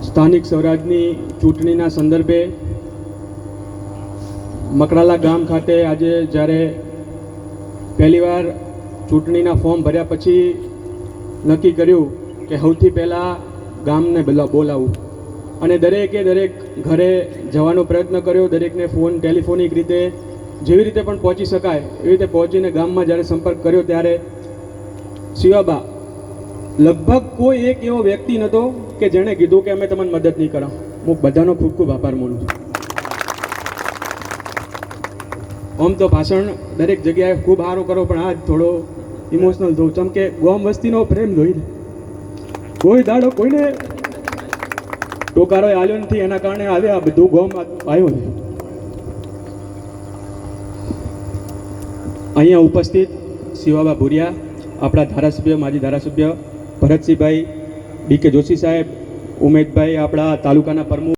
સ્થાનિક સ્વરાજની ચૂંટણીના સંદર્ભે મકરાલા ગામ ખાતે આજે જ્યારે પહેલીવાર ચૂંટણીના ફોર્મ ભર્યા પછી નક્કી કર્યું કે સૌથી પહેલાં ગામને બોલાવવું અને દરેકે દરેક ઘરે જવાનો પ્રયત્ન કર્યો, દરેકને ફોન ટેલિફોનિક રીતે જેવી રીતે પણ પહોંચી શકાય એવી રીતે પહોંચીને ગામમાં જ્યારે સંપર્ક કર્યો ત્યારે શિવાબા લગભગ કોઈ એક એવો વ્યક્તિ નહોતો કે જેણે કીધું કે અમે તમને મદદ નહીં કરો. હું બધાનો ખૂબ ખૂબ આભાર માનું છું. આમ તો ભાષણ દરેક જગ્યાએ ખૂબ સારું કરો, પણ આ થોડો ઇમોશનલ થયું. ચમ કે ગોમ વસ્તીનો પ્રેમ જોઈને કોઈ દાડો કોઈને ટોકારો આવ્યો નથી, એના કારણે આજે આ બધું ગોમ આવ્યો છે. અહીંયા ઉપસ્થિત શિવાબા ભુરિયા, આપણા ધારાસભ્ય, માજી ધારાસભ્ય ભરતસિંહભાઈ, ડી કે જોશી સાહેબ, ઉમેશભાઈ, આપણા તાલુકાના પ્રમુખ